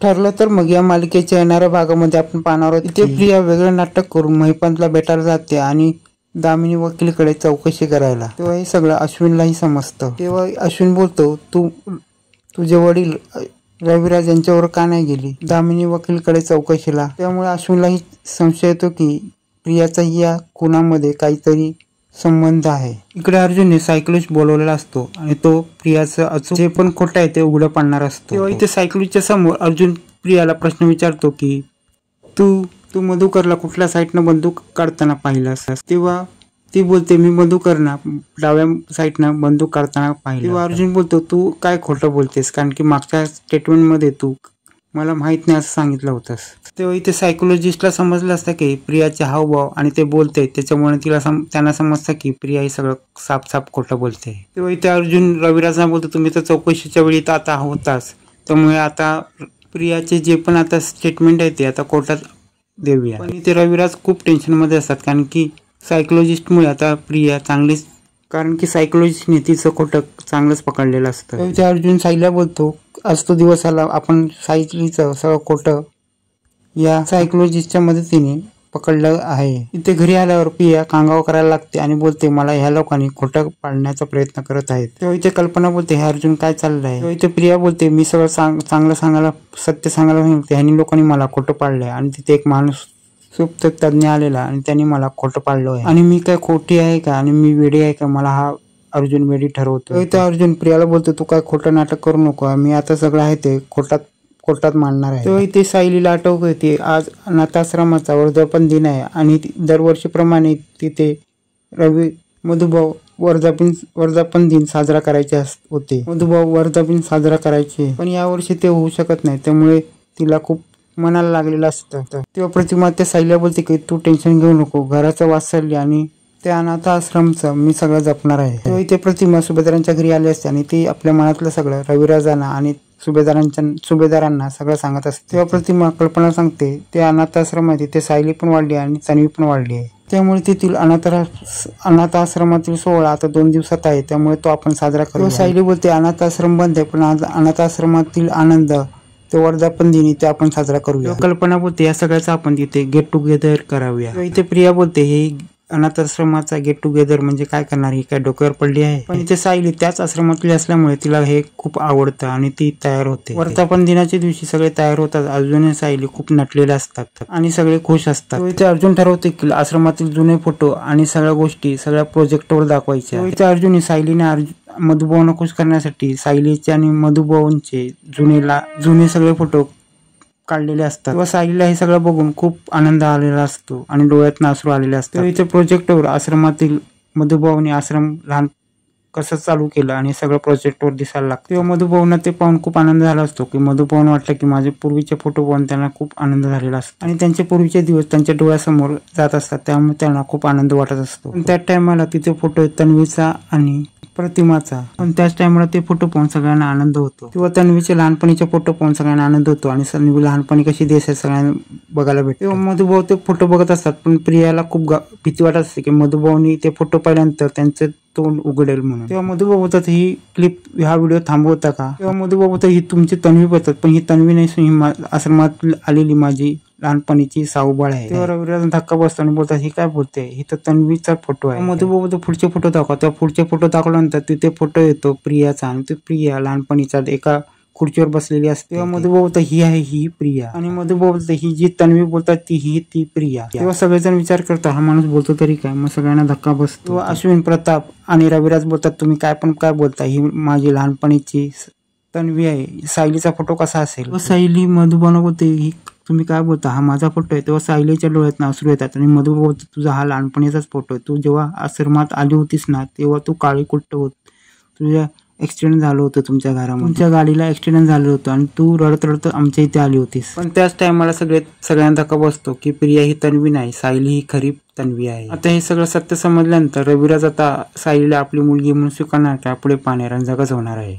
ठरलं तर मग या मालिकेच्या येणाऱ्या भागामध्ये आपण पाहणार आहोत. इथे प्रिया वेगळं नाटक करून महिपंतला भेटायला जाते आणि दामिनी वकीलकडे चौकशी करायला. तेव्हा हे सगळं अश्विनलाही समजतं. तेव्हा अश्विन बोलतो, तुझे वडील रविराज यांच्यावर का नाही गेली दामिनी वकीलकडे चौकशीला. त्यामुळे अश्विनलाही संशय येतो की प्रियाचाही या खुनामध्ये काहीतरी संबंध आहे. इकडे अर्जुनने सायकोलॉजिस्ट बोलवलेला असतो आणि तो प्रियाचं अचूक जे पण खोटं आहे ते उघडं पाडणार असतो. तेव्हा इथे सायकोलॉजिस्टच्या समोर अर्जुन प्रियाला प्रश्न विचारतो की तू मधुकरला कुठल्या साईडनं बंदूक काढताना पाहिलास. तेव्हा ती बोलते, मी मधुकरना डाव्या साईडनं बंदूक काढताना पाहिलं. तेव्हा अर्जुन बोलतो, तू काय खोटं बोलतेस, कारण की मागच्या स्टेटमेंटमध्ये तू मला माहित नाही असं सांगितलं होतंस. तेव्हा इथे सायकोलॉजिस्टला समजलं असतं की प्रियाचे हावभाव आणि ते बोलते त्याच्यामुळे त्यांना समजतं की प्रिया ही सगळं साफ खोटं बोलते. तेव्हा इथे अर्जुन रविराजना बोलतो, तुम्ही तर चौकशीच्या वेळी तर आता होताच, त्यामुळे आता प्रियाचे जे पण आता स्टेटमेंट आहे ते आता कोर्टात देऊया. पण इथे रविराज खूप टेन्शनमध्ये असतात, कारण की सायकोलॉजिस्टमुळे आता प्रिया चांगलीच, कारण की सायकोलॉजिस्टने तिचं खोटं चांगलंच पकडलेलं असतं. इथे अर्जुन साईला बोलतो, आज तो दिवस आला, आपण सायलीचं सगळं खोटं या सायकोलॉजिस्टच्या मदतीने पकडलं आहे. इथे घरी आल्यावर प्रिया कांगाव करायला लागते आणि बोलते, मला ह्या लोकांनी खोटं पाडण्याचा प्रयत्न करत आहेत. तेव्हा इथे कल्पना बोलते, हे अर्जुन काय चाललंय. तेव्हा इथे प्रिया बोलते, मी सगळं चांगलं सांगायला, सत्य सांगायला सांगते, ह्यांनी लोकांनी मला खोटं पाडलंय. आणि तिथे एक माणूस सुप्त तज्ञ आलेला आणि त्यांनी मला खोटं पाडलं आहे आणि मी काय खोटी आहे का आणि मी वेडी आहे का, मला हा अर्जुन वेडी ठरवतो. इथे अर्जुन प्रियाला बोलतो, तू काय खोटं नाटक करू नको, मी आता सगळं आहे ते कोर्टात मांडणार आहे. तेव्हा इथे सायलीला आठवत येते, आज अनाथाश्रमाचा वर्धापन दिन आहे आणि दरवर्षीप्रमाणे तिथे मधुभाऊ वर्धापन दिन साजरा करायचे होते. मधुभाऊ वर्धापन साजरा करायचे, पण यावर्षी ते होऊ शकत नाही, त्यामुळे तिला खूप मनाला लागलेलं असतं. तेव्हा प्रतिमा त्या सायलीला बोलते की तू टेन्शन घेऊ नको, घराचं वात्सल्य आणि त्या अनाथ आश्रमचं मी सगळं जपणार आहे. तेव्हा इथे प्रतिमा सुभेदारांच्या घरी आली असते आणि ती आपल्या मनातलं सगळं रविराजांना आणि सुभेदारांना सगळं सांगत असते. तेव्हा प्रतिमा कल्पना सांगते, त्या अनाथ आश्रमात ते सायली पण वाढली आणि तन्वी पण वाढली आहे, त्यामुळे तेथील अनाथ आश्रमातील सोहळा आता 2 दिवसात आहे, त्यामुळे तो आपण साजरा करू. सायली बोलते, अनाथ आश्रम बंद आहे, पण अनाथ आश्रमातील आनंद ते वर्धापन दिन इथे आपण साजरा करूया. कल्पना बोलते, या सगळ्याचा आपण तिथे गेट टुगेदर करावूया. इथे प्रिया बोलते, हे अनाथ आश्रमाचा गेट टुगेदर म्हणजे काय करणार, ही काय डोक्यावर पडली आहे. पण इथे सायली त्याच आश्रमातली असल्यामुळे तिला हे खूप आवडतं आणि ती तयार होते. वर्धापन दिनाच्या दिवशी सगळे तयार होतात. अर्जुन सायली खूप नटलेले असतात आणि सगळे खुश असतात. इथे अर्जुन ठरवते की आश्रमातील जुने फोटो आणि सगळ्या गोष्टी सगळ्या प्रोजेक्टवर दाखवायच्या. इथे अर्जुन सायलीने मधुभाऊंना खुश करण्यासाठी सायलीचे आणि मधुभाऊंचे जुने सगळे फोटो काढलेले असतात. तेव्हा सायलीला हे सगळं बघून खूप आनंद आलेला असतो आणि डोळ्यात अश्रू आलेले असतात. इथे प्रोजेक्टवर आश्रमातील मधुभाऊने आश्रम लहान कसं चालू केलं आणि सगळं प्रोजेक्टवर दिसायला लागतं. तेव्हा मधुभाऊंना ते पाहून खूप आनंद झाला असतो की मधुभाऊंना वाटलं की माझे पूर्वीचे फोटो पाहून त्यांना खूप आनंद झालेला असतो आणि त्यांचे पूर्वीचे दिवस त्यांच्या डोळ्यासमोर जात असतात, त्यामुळे त्यांना खूप आनंद वाटत असतो. पण त्या टायमाला तिथे फोटो तन्वीचा आणि प्रतिमाचा, पण त्याच टायमाला ते फोटो पाहून सगळ्यांना आनंद होतो. किंवा तन्वीचे लहानपणीचे फोटो पाहून सगळ्यांना आनंद होतो आणि तन्वी लहानपणी कशी दिसते सगळ्यांना बघायला भेटते. तेव्हा मधुभाऊ ते फोटो बघत असतात, पण प्रियाला खूप भीती वाटत असते की मधुभाऊनी ते फोटो पाहिल्यानंतर त्यांचं तोंड उघडेल म्हणून. तेव्हा मधुभाऊ बोलतात, ही क्लिप हा व्हिडिओ थांबवता का. तेव्हा मधुभाऊ बोलतात, ही तुमची तन्वी बोलतात, पण ही तन्वी नाही, ही आश्रमात आलेली माझी लहानपणीची साऊबाळ आहे. तेव्हा रविराज धक्का बसतो आणि बोलतात, ही काय बोलते, ही तर तन्वीचा फोटो आहे. मधुभाऊ बोलतो, पुढचे फोटो दाखवा. तेव्हा पुढचे फोटो दाखवल्यानंतर तिथे फोटो येतो प्रियाचा आणि ती प्रिया लहानपणीचा एका खुर्चीवर बसलेली असते. तेव्हा मधुभाऊ बोलतात, ही आहे ही प्रिया. आणि मधुभाऊ बोलतात, ही जी तन्वी बोलतात ती प्रिया. तेव्हा सगळेजण विचार करतात, हा माणूस बोलतो तरी काय, मग सगळ्यांना धक्का बसतो. तेव्हा अश्विन, प्रताप आणि रविराज बोलतात, तुम्ही काय बोलता, ही माझी लहानपणीची तन्वी आहे, सायलीचा फोटो कसा असेल. सायली मधुभाऊला बोलते, ही तुम्ही काय बोलता, हा माझा फोटो आहे. तेव्हा सायलीच्या डोळ्यात अश्रू येतात आणि मधुभाऊ बोलतो, तुझा हा लहानपणीचाच फोटो आहे, तू जेव्हा आश्रमात आली होतीस ना तेव्हा तू काळी कुट्ट होत, तुझ्या ऍक्सिडेंट झालं होतं तुमच्या घरामध्ये, तुमच्या गाडीला ऍक्सिडेंट झालं होतं आणि तू रडत आमच्या इथे आली होतीस. पण त्याच टायमाला सगळ्यांना धक्का बसतो की प्रिया ही तन्वी नाही, सायली ही खरी तन्वी आहे. आता हे सगळं सत्य समजल्यानंतर रविराज आता सायलीला आपली मुलगी म्हणून स्वीकारणार का पुढे पाहणार आणि जगच होणार आहे.